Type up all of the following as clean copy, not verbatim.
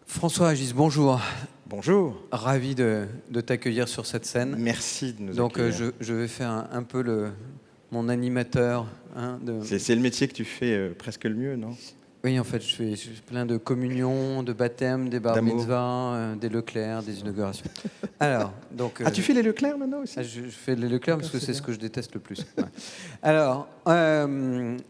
François Agis, bonjour. Bonjour. Ravi de t'accueillir sur cette scène. Merci de nous Donc accueillir. je vais faire un peu mon animateur. C'est le métier que tu fais presque le mieux, non? Oui, en fait, je fais plein de communions, de baptêmes, des bar D'amour. mitzvahs, des Leclerc, des inaugurations. Alors, donc, Ah, tu fais les Leclerc maintenant aussi? je fais les Leclerc parce que c'est c'est bien. ce que je déteste le plus. Ouais. Alors,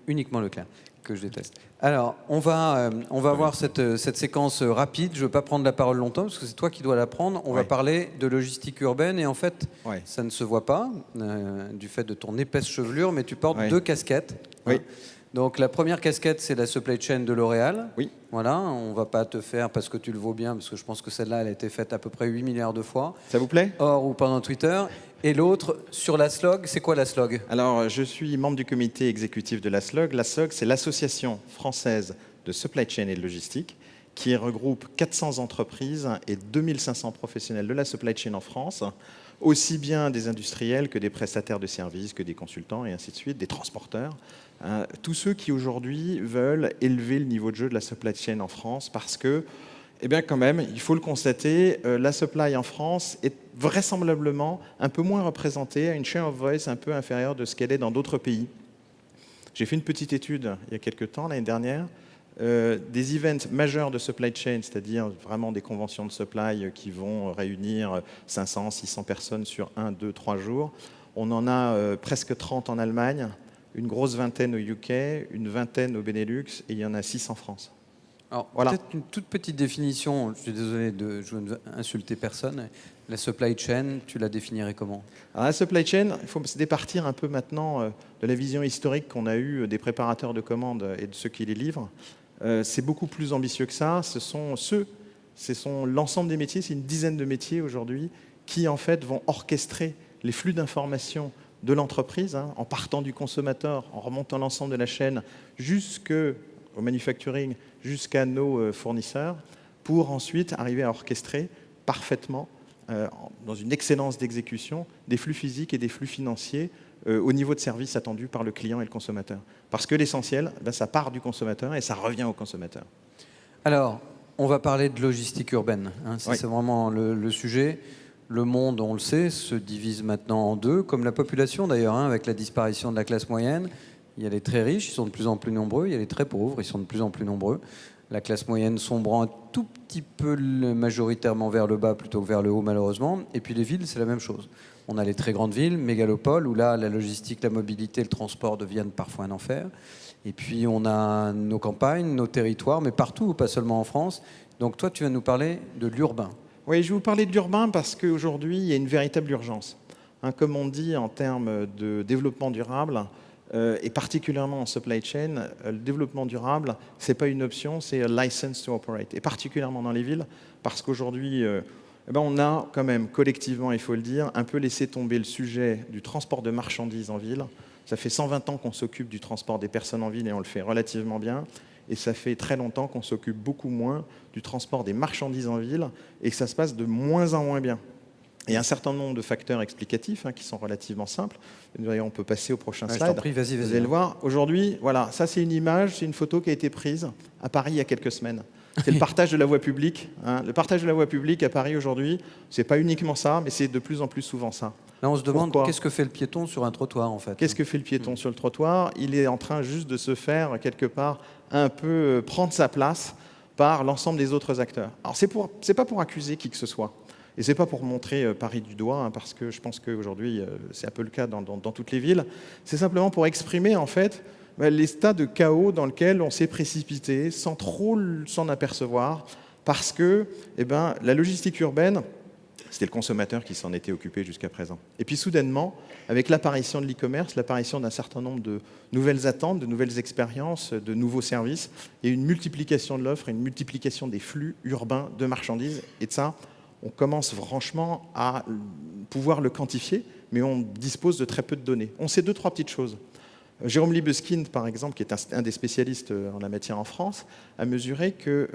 uniquement Leclerc que je déteste. Alors, on va voir cette séquence rapide. Je ne veux pas prendre la parole longtemps parce que c'est toi qui dois la prendre. On va Ouais. parler de logistique urbaine et en fait, Ouais. ça ne se voit pas du fait de ton épaisse chevelure, mais tu portes Ouais. deux casquettes. Oui. Hein. Donc la première casquette, c'est la supply chain de L'Oréal. Oui. Voilà, on va pas te faire parce que tu le vaux bien, parce que je pense que celle-là, elle a été faite à peu près 8 milliards de fois, Ça vous plaît? hors ou pendant Twitter. Et l'autre, sur la slog, c'est quoi la slog? Alors, je suis membre du comité exécutif de la SLOG. La SLOG, c'est l'Association française de supply chain et de logistique, qui regroupe 400 entreprises et 2500 professionnels de la supply chain en France, aussi bien des industriels que des prestataires de services, que des consultants et ainsi de suite, des transporteurs. Tous ceux qui aujourd'hui veulent élever le niveau de jeu de la supply chain en France parce que, eh bien quand même, il faut le constater, la supply en France est vraisemblablement un peu moins représentée, à une share of voice un peu inférieure de ce qu'elle est dans d'autres pays. J'ai fait une petite étude il y a quelques temps, l'année dernière, des events majeurs de supply chain, c'est-à-dire vraiment des conventions de supply qui vont réunir 500, 600 personnes sur 1, 2, 3 jours. On en a presque 30 en Allemagne, une grosse vingtaine au UK, une vingtaine au Benelux, et il y en a 6 en France. Alors, Voilà. peut-être une toute petite définition, je suis désolé je ne veux insulter personne. La supply chain, tu la définirais comment? Alors, la supply chain, il faut se départir un peu maintenant de la vision historique qu'on a eue des préparateurs de commandes et de ceux qui les livrent. C'est beaucoup plus ambitieux que ça. Ce sont l'ensemble des métiers, c'est une dizaine de métiers aujourd'hui qui en fait vont orchestrer les flux d'informations de l'entreprise, en partant du consommateur, en remontant l'ensemble de la chaîne jusqu'au manufacturing, jusqu'à nos fournisseurs, pour ensuite arriver à orchestrer parfaitement, dans une excellence d'exécution, des flux physiques et des flux financiers au niveau de service attendu par le client et le consommateur. Parce que l'essentiel, ça part du consommateur et ça revient au consommateur. Alors, on va parler de logistique urbaine. Oui. C'est vraiment le sujet. Le monde, on le sait, se divise maintenant en deux, comme la population d'ailleurs, avec la disparition de la classe moyenne. Il y a les très riches, ils sont de plus en plus nombreux. Il y a les très pauvres, ils sont de plus en plus nombreux. La classe moyenne sombrant un tout petit peu majoritairement vers le bas plutôt que vers le haut, malheureusement. Et puis les villes, c'est la même chose. On a les très grandes villes, mégalopoles, où là, la logistique, la mobilité, le transport deviennent parfois un enfer. Et puis on a nos campagnes, nos territoires, mais partout, pas seulement en France. Donc toi, tu vas nous parler de l'urbain. Oui, je vais vous parler de l'urbain parce qu'aujourd'hui, il y a une véritable urgence. Comme on dit en termes de développement durable, et particulièrement en supply chain, le développement durable, ce n'est pas une option, c'est a license to operate. Et particulièrement dans les villes, parce qu'aujourd'hui, on a quand même collectivement, il faut le dire, un peu laissé tomber le sujet du transport de marchandises en ville. Ça fait 120 ans qu'on s'occupe du transport des personnes en ville et on le fait relativement bien. Et ça fait très longtemps qu'on s'occupe beaucoup moins du transport des marchandises en ville et que ça se passe de moins en moins bien. Il y a un certain nombre de facteurs explicatifs qui sont relativement simples. D'ailleurs, on peut passer au prochain slide. Je t'en prie, vas-y. Vous allez le voir. Aujourd'hui, voilà, ça c'est une image, c'est une photo qui a été prise à Paris il y a quelques semaines. C'est le partage de la voie publique. Le partage de la voie publique à Paris aujourd'hui, c'est pas uniquement ça, mais c'est de plus en plus souvent ça. Là, on se demande Pourquoi qu'est-ce que fait le piéton sur un trottoir, en fait. Qu'est-ce que fait le piéton sur le trottoir? Il est en train juste de se faire, quelque part, un peu prendre sa place par l'ensemble des autres acteurs. Alors, c'est pas pour accuser qui que ce soit. Et c'est pas pour montrer Paris du doigt, parce que je pense qu'aujourd'hui, c'est un peu le cas dans toutes les villes. C'est simplement pour exprimer, en fait, l'état de chaos dans lequel on s'est précipité sans trop s'en apercevoir, parce que la logistique urbaine, c'était le consommateur qui s'en était occupé jusqu'à présent. Et puis soudainement, avec l'apparition de l'e-commerce, l'apparition d'un certain nombre de nouvelles attentes, de nouvelles expériences, de nouveaux services, et une multiplication de l'offre et une multiplication des flux urbains de marchandises. Et de ça, on commence franchement à pouvoir le quantifier, mais on dispose de très peu de données. On sait 2-3 petites choses. Jérôme Libeskind, par exemple, qui est un des spécialistes en la matière en France, a mesuré que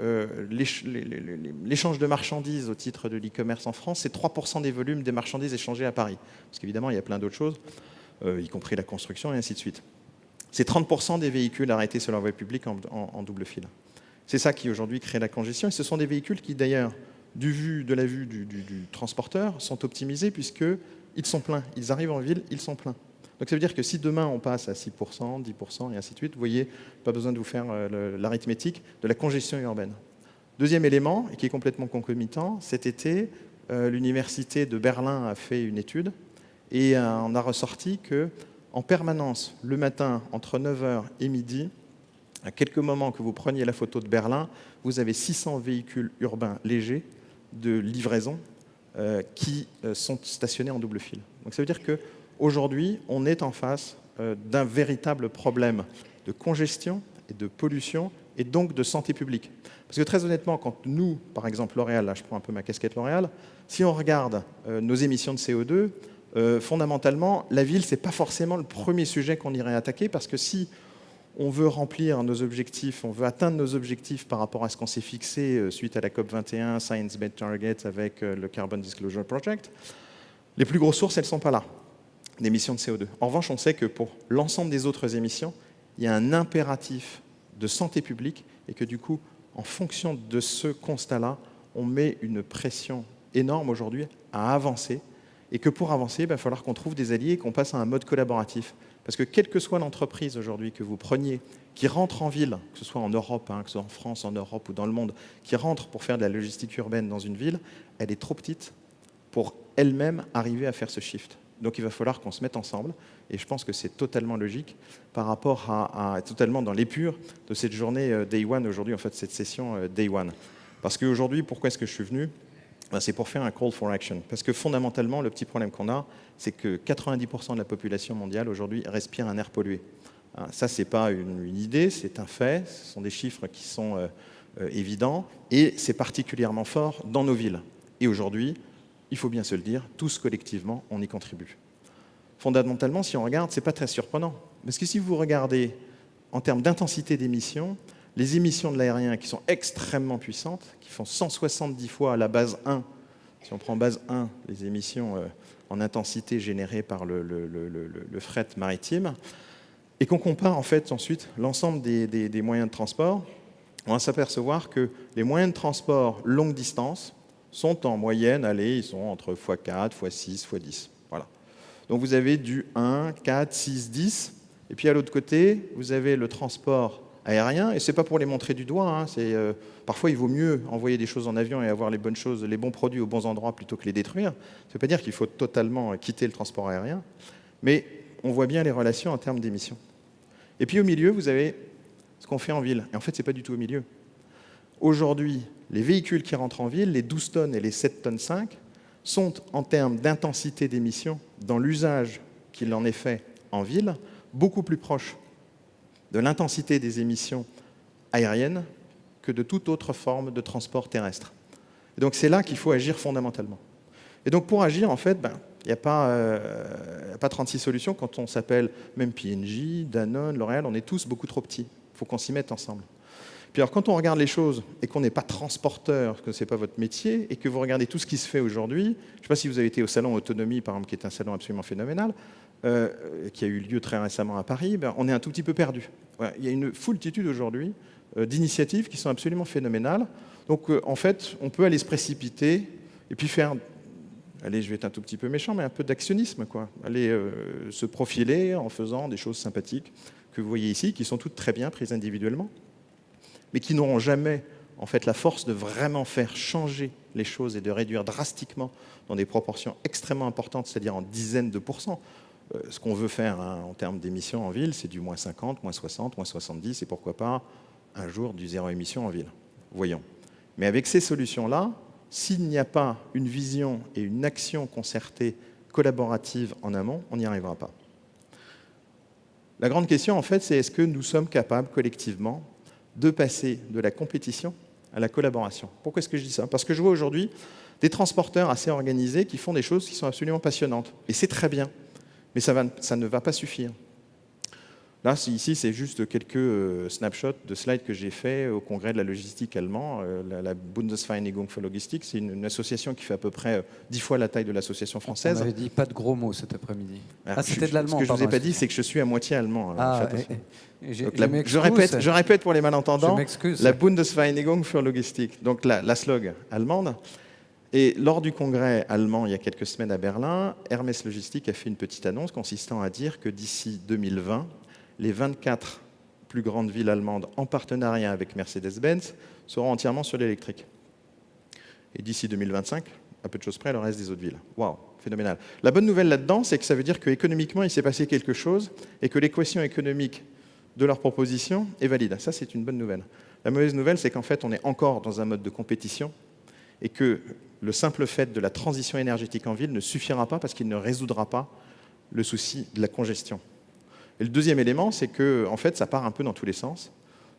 l'échange de marchandises au titre de l'e-commerce en France, c'est 3% des volumes des marchandises échangées à Paris. Parce qu'évidemment, il y a plein d'autres choses, y compris la construction et ainsi de suite. C'est 30% des véhicules arrêtés sur la voie publique en double fil. C'est ça qui aujourd'hui crée la congestion. Et ce sont des véhicules qui d'ailleurs, de la vue du transporteur, sont optimisés puisqu'ils sont pleins. Ils arrivent en ville, ils sont pleins. Donc ça veut dire que si demain on passe à 6%, 10% et ainsi de suite, vous voyez, pas besoin de vous faire l'arithmétique de la congestion urbaine. Deuxième élément, et qui est complètement concomitant, cet été, l'université de Berlin a fait une étude et on a ressorti qu'en permanence, le matin, entre 9h et midi, à quelques moments que vous preniez la photo de Berlin, vous avez 600 véhicules urbains légers de livraison qui sont stationnés en double file. Donc ça veut dire qu'aujourd'hui, on est en face d'un véritable problème de congestion et de pollution et donc de santé publique. Parce que très honnêtement, quand nous, par exemple L'Oréal, là je prends un peu ma casquette L'Oréal, si on regarde nos émissions de CO2, fondamentalement, la ville, ce n'est pas forcément le premier sujet qu'on irait attaquer, parce que si on veut remplir nos objectifs, on veut atteindre nos objectifs par rapport à ce qu'on s'est fixé suite à la COP21, Science Based Targets avec le Carbon Disclosure Project, les plus grosses sources, elles ne sont pas là, d'émissions de CO2. En revanche, on sait que pour l'ensemble des autres émissions, il y a un impératif de santé publique et que du coup, en fonction de ce constat-là, on met une pression énorme aujourd'hui à avancer et que pour avancer, il va falloir qu'on trouve des alliés et qu'on passe à un mode collaboratif. Parce que quelle que soit l'entreprise aujourd'hui que vous preniez, qui rentre en ville, que ce soit en Europe, que ce soit en France, en Europe ou dans le monde, qui rentre pour faire de la logistique urbaine dans une ville, elle est trop petite pour elle-même arriver à faire ce shift. Donc il va falloir qu'on se mette ensemble, et je pense que c'est totalement logique par rapport à totalement dans l'épure de cette journée Day One aujourd'hui, en fait cette session Day One. Parce qu'aujourd'hui, pourquoi est-ce que je suis venu ? C'est pour faire un call for action. Parce que fondamentalement, le petit problème qu'on a, c'est que 90% de la population mondiale aujourd'hui respire un air pollué. Ça, ce n'est pas une idée, c'est un fait, ce sont des chiffres qui sont évidents, et c'est particulièrement fort dans nos villes. Et aujourd'hui, il faut bien se le dire, tous collectivement, on y contribue. Fondamentalement, si on regarde, ce n'est pas très surprenant. Parce que si vous regardez en termes d'intensité d'émissions, les émissions de l'aérien qui sont extrêmement puissantes, qui font 170 fois à la base 1, si on prend base 1, les émissions en intensité générées par le fret maritime, et qu'on compare en fait ensuite l'ensemble des moyens de transport, on va s'apercevoir que les moyens de transport longue distance sont en moyenne, ils sont entre x4, x6, x10. Voilà. Donc vous avez du 1, 4, 6, 10, et puis à l'autre côté, vous avez le transport aérien, et ce n'est pas pour les montrer du doigt, parfois il vaut mieux envoyer des choses en avion et avoir les bonnes choses, les bons produits aux bons endroits plutôt que les détruire. Ça ne veut pas dire qu'il faut totalement quitter le transport aérien, mais on voit bien les relations en termes d'émissions. Et puis au milieu, vous avez ce qu'on fait en ville, et en fait, ce n'est pas du tout au milieu. Aujourd'hui, les véhicules qui rentrent en ville, les 12 tonnes et les 7 tonnes 5, sont en termes d'intensité d'émissions, dans l'usage qu'il en est fait en ville, beaucoup plus proches de l'intensité des émissions aériennes que de toute autre forme de transport terrestre. Et donc c'est là qu'il faut agir fondamentalement. Et donc pour agir, en fait, il n'y a pas 36 solutions. Quand on s'appelle même P&G, Danone, L'Oréal, on est tous beaucoup trop petits. Il faut qu'on s'y mette ensemble. Puis alors quand on regarde les choses et qu'on n'est pas transporteur, que ce n'est pas votre métier, et que vous regardez tout ce qui se fait aujourd'hui, je ne sais pas si vous avez été au salon Autonomie, par exemple, qui est un salon absolument phénoménal, qui a eu lieu très récemment à Paris, on est un tout petit peu perdu. Voilà, il y a une foultitude aujourd'hui d'initiatives qui sont absolument phénoménales. Donc en fait, on peut aller se précipiter et puis faire, allez, je vais être un tout petit peu méchant, mais un peu d'actionnisme, quoi. Aller se profiler en faisant des choses sympathiques que vous voyez ici, qui sont toutes très bien prises individuellement, mais qui n'auront jamais en fait la force de vraiment faire changer les choses et de réduire drastiquement dans des proportions extrêmement importantes, c'est-à-dire en dizaines de pourcents. Ce qu'on veut faire en termes d'émissions en ville, c'est du moins 50, moins 60, moins 70, et pourquoi pas un jour du zéro émission en ville. Voyons. Mais avec ces solutions-là, s'il n'y a pas une vision et une action concertée, collaborative en amont, on n'y arrivera pas. La grande question, en fait, c'est est-ce que nous sommes capables collectivement de passer de la compétition à la collaboration. Pourquoi est-ce que je dis ça ? Parce que je vois aujourd'hui des transporteurs assez organisés qui font des choses qui sont absolument passionnantes. Et c'est très bien, mais ça ne va pas suffire. Là, ici, c'est juste quelques snapshots de slides que j'ai fait au congrès de la logistique allemand. La Bundesvereinigung für Logistik, c'est une association qui fait à peu près 10 fois la taille de l'association française. On avait dit pas de gros mots cet après-midi. C'était de Ce l'allemand. que je ne vous ai pas dit, excusez-moi. c'est que je suis à moitié allemand. Alors, Ah, faites attention. Je m'excuse. répète pour les malentendants, Je m'excuse. la Bundesvereinigung für Logistik, donc la SLOG allemande. Et lors du congrès allemand, il y a quelques semaines à Berlin, Hermès Logistique a fait une petite annonce consistant à dire que d'ici 2020, les 24 plus grandes villes allemandes en partenariat avec Mercedes-Benz seront entièrement sur l'électrique. Et d'ici 2025, à peu de choses près, le reste des autres villes. Waouh, phénoménal. La bonne nouvelle là-dedans, c'est que ça veut dire qu'économiquement, il s'est passé quelque chose et que l'équation économique de leur proposition est valide. Ça, c'est une bonne nouvelle. La mauvaise nouvelle, c'est qu'en fait, on est encore dans un mode de compétition et que le simple fait de la transition énergétique en ville ne suffira pas parce qu'il ne résoudra pas le souci de la congestion. Et le deuxième élément, c'est que en fait, ça part un peu dans tous les sens.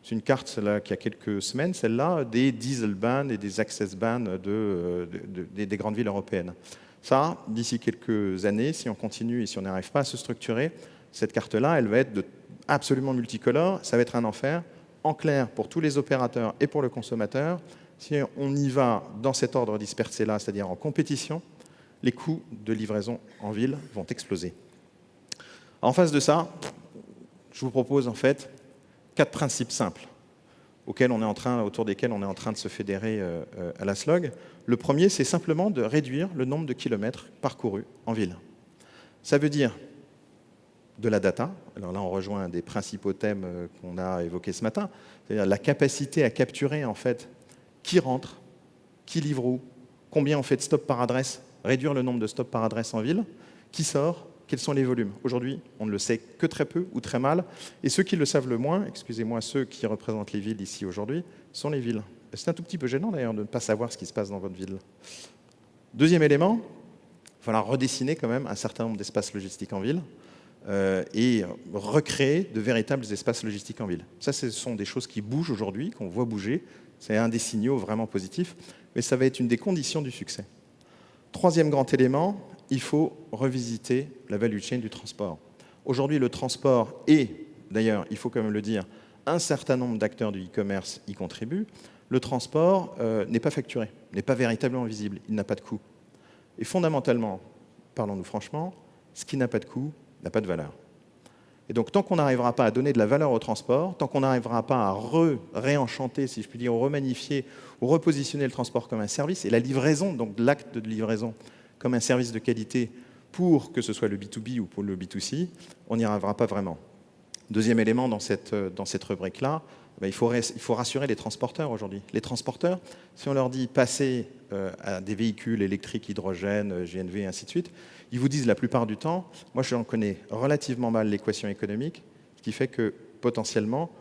C'est une carte celle-là, qui a quelques semaines, celle-là, des diesel bans et des access bans des grandes villes européennes. Ça, d'ici quelques années, si on continue et si on n'arrive pas à se structurer, cette carte-là, elle va être absolument multicolore, ça va être un enfer, en clair pour tous les opérateurs et pour le consommateur. Si on y va dans cet ordre dispersé-là, c'est-à-dire en compétition, les coûts de livraison en ville vont exploser. En face de ça, je vous propose en fait 4 principes simples autour desquels on est en train de se fédérer à la SLOG. Le premier, c'est simplement de réduire le nombre de kilomètres parcourus en ville. Ça veut dire de la data. Alors là, on rejoint un des principaux thèmes qu'on a évoqués ce matin, c'est-à-dire la capacité à capturer en fait qui rentre, qui livre où, combien on fait de stops par adresse, réduire le nombre de stops par adresse en ville, qui sort, quels sont les volumes. Aujourd'hui, on ne le sait que très peu ou très mal, et ceux qui le savent le moins, excusez-moi, ceux qui représentent les villes ici aujourd'hui, sont les villes. C'est un tout petit peu gênant d'ailleurs de ne pas savoir ce qui se passe dans votre ville. Deuxième élément, il va falloir redessiner quand même un certain nombre d'espaces logistiques en ville, et recréer de véritables espaces logistiques en ville. Ça, ce sont des choses qui bougent aujourd'hui, qu'on voit bouger. C'est un des signaux vraiment positifs, mais ça va être une des conditions du succès. Troisième grand élément, il faut revisiter la value chain du transport. Aujourd'hui, le transport et, d'ailleurs, il faut quand même le dire, un certain nombre d'acteurs du e-commerce y contribuent. Le transport n'est pas facturé, n'est pas véritablement visible, il n'a pas de coût. Et fondamentalement, parlons-nous franchement, ce qui n'a pas de coût n'a pas de valeur. Et donc, tant qu'on n'arrivera pas à donner de la valeur au transport, tant qu'on n'arrivera pas à réenchanter, si je puis dire, ou remanifier, ou repositionner le transport comme un service, et la livraison, donc l'acte de livraison, comme un service de qualité pour que ce soit le B2B ou pour le B2C, on n'y arrivera pas vraiment. Deuxième élément dans cette rubrique-là, il faut rassurer les transporteurs aujourd'hui. Les transporteurs, si on leur dit passer à des véhicules électriques, hydrogène, GNV, et ainsi de suite, ils vous disent la plupart du temps, moi je connais relativement mal l'équation économique, ce qui fait que potentiellement,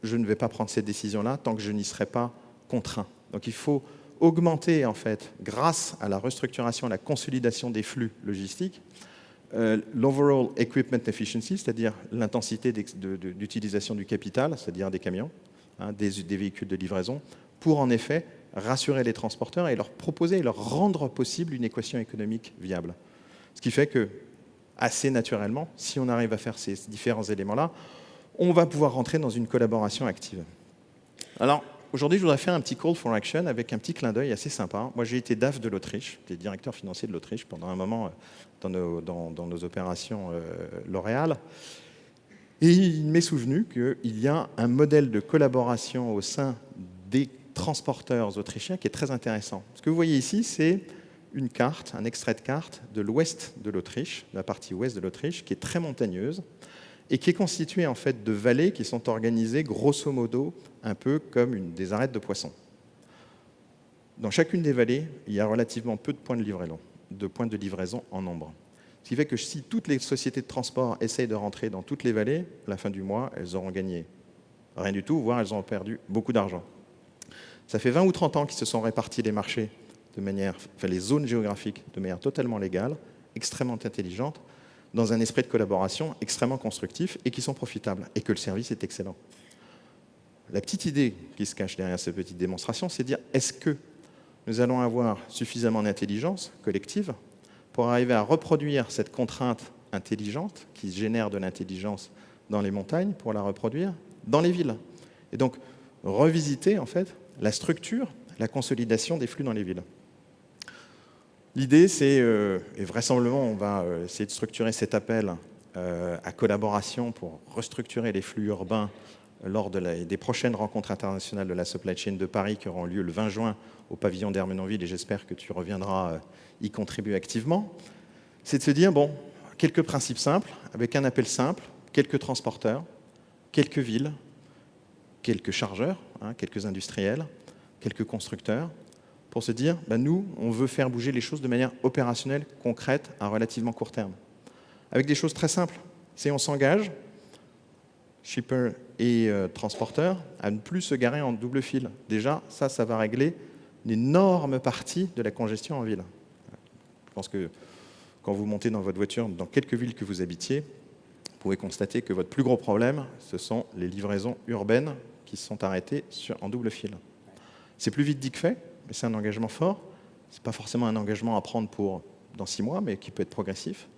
je ne vais pas prendre cette décision-là tant que je n'y serai pas contraint. Donc il faut augmenter, en fait, grâce à la restructuration, à la consolidation des flux logistiques, l'overall equipment efficiency, c'est-à-dire l'intensité d'utilisation du capital, c'est-à-dire des camions, des véhicules de livraison, pour en effet rassurer les transporteurs et leur proposer et leur rendre possible une équation économique viable. Ce qui fait que, assez naturellement, si on arrive à faire ces différents éléments-là, on va pouvoir rentrer dans une collaboration active. Alors, aujourd'hui, je voudrais faire un petit call for action avec un petit clin d'œil assez sympa. Moi, j'ai été DAF de l'Autriche, j'étais directeur financier de l'Autriche pendant un moment dans nos opérations L'Oréal. Et il m'est souvenu qu'il y a un modèle de collaboration au sein des transporteurs autrichiens qui est très intéressant. Ce que vous voyez ici, c'est une carte, un extrait de carte de l'ouest de l'Autriche, la partie ouest de l'Autriche, qui est très montagneuse et qui est constituée en fait de vallées qui sont organisées grosso modo un peu comme des arêtes de poissons. Dans chacune des vallées, il y a relativement peu de points de livraison en nombre. Ce qui fait que si toutes les sociétés de transport essayent de rentrer dans toutes les vallées, à la fin du mois, elles auront gagné rien du tout, voire elles auront perdu beaucoup d'argent. Ça fait 20 ou 30 ans qu'ils se sont répartis les marchés les zones géographiques de manière totalement légale, extrêmement intelligente, dans un esprit de collaboration extrêmement constructif et qui sont profitables, et que le service est excellent. La petite idée qui se cache derrière cette petite démonstration, c'est de dire, est-ce que nous allons avoir suffisamment d'intelligence collective pour arriver à reproduire cette contrainte intelligente qui génère de l'intelligence dans les montagnes pour la reproduire dans les villes. Et donc, revisiter en fait la structure, la consolidation des flux dans les villes. L'idée, c'est, et vraisemblablement, on va essayer de structurer cet appel à collaboration pour restructurer les flux urbains lors des prochaines rencontres internationales de la supply chain de Paris qui auront lieu le 20 juin au pavillon d'Ermenonville, et j'espère que tu reviendras y contribuer activement. C'est de se dire, bon, quelques principes simples, avec un appel simple, quelques transporteurs, quelques villes, quelques chargeurs, quelques industriels, quelques constructeurs, pour se dire, nous, on veut faire bouger les choses de manière opérationnelle, concrète, à relativement court terme. Avec des choses très simples. Si on s'engage, shipper et transporteur, à ne plus se garer en double fil. Déjà, ça va régler une énorme partie de la congestion en ville. Je pense que quand vous montez dans votre voiture, dans quelques villes que vous habitiez, vous pouvez constater que votre plus gros problème, ce sont les livraisons urbaines qui se sont arrêtées en double fil. C'est plus vite dit que fait, mais c'est un engagement fort. Ce n'est pas forcément un engagement à prendre pour dans 6 mois, mais qui peut être progressif.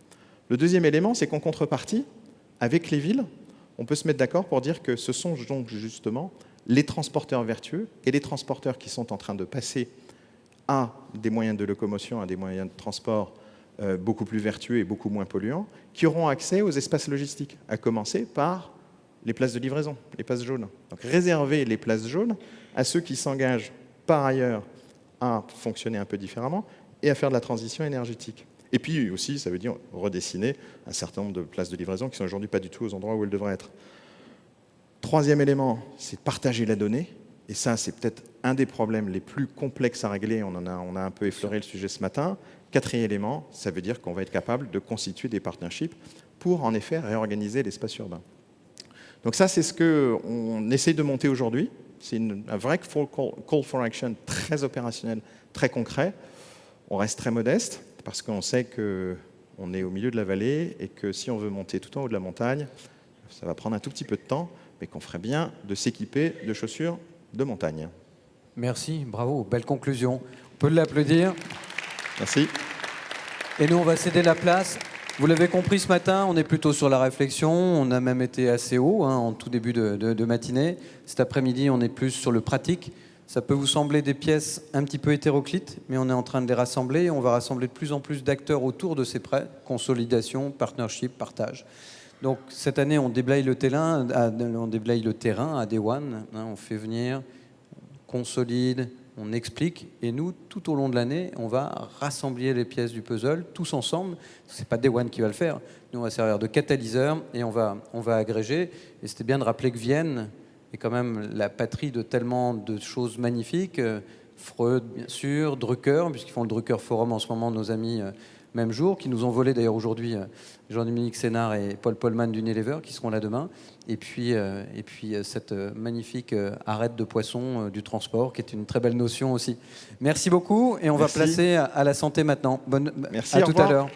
Le deuxième élément, c'est qu'en contrepartie, avec les villes, on peut se mettre d'accord pour dire que ce sont donc justement les transporteurs vertueux et les transporteurs qui sont en train de passer à des moyens de locomotion, à des moyens de transport beaucoup plus vertueux et beaucoup moins polluants, qui auront accès aux espaces logistiques, à commencer par les places de livraison, les places jaunes. Donc réserver les places jaunes à ceux qui s'engagent par ailleurs à fonctionner un peu différemment et à faire de la transition énergétique. Et puis aussi, ça veut dire redessiner un certain nombre de places de livraison qui sont aujourd'hui pas du tout aux endroits où elles devraient être. Troisième élément, c'est de partager la donnée. Et ça, c'est peut-être un des problèmes les plus complexes à régler. On a un peu effleuré le sujet ce matin. Quatrième élément, ça veut dire qu'on va être capable de constituer des partnerships pour, en effet, réorganiser l'espace urbain. Donc ça, c'est ce qu'on essaye de monter aujourd'hui. C'est un vrai call for action très opérationnel, très concret. On reste très modeste parce qu'on sait qu'on est au milieu de la vallée et que si on veut monter tout en haut de la montagne, ça va prendre un tout petit peu de temps, mais qu'on ferait bien de s'équiper de chaussures de montagne. Merci, bravo, belle conclusion. On peut l'applaudir. Merci. Et nous, on va céder la place. Vous l'avez compris ce matin, on est plutôt sur la réflexion. On a même été assez haut en tout début de matinée. Cet après-midi, on est plus sur le pratique. Ça peut vous sembler des pièces un petit peu hétéroclites, mais on est en train de les rassembler. On va rassembler de plus en plus d'acteurs autour de ces prêts. Consolidation, partnership, partage. Donc cette année, on déblaye le terrain à Day One. On fait venir, on consolide, on explique. Et nous, tout au long de l'année, on va rassembler les pièces du puzzle, tous ensemble. Ce n'est pas Day One qui va le faire. Nous, on va servir de catalyseur et on va agréger. Et c'était bien de rappeler que Vienne est quand même la patrie de tellement de choses magnifiques. Freud, bien sûr, Drucker, puisqu'ils font le Drucker Forum en ce moment, nos amis, même jour, qui nous ont volé d'ailleurs aujourd'hui Jean-Dominique Sénard et Paul Polman d'Unilever, qui seront là demain. Et puis cette magnifique arête de poissons du transport, qui est une très belle notion aussi. Merci beaucoup, et on va placer à la santé maintenant. Merci, à tout à l'heure.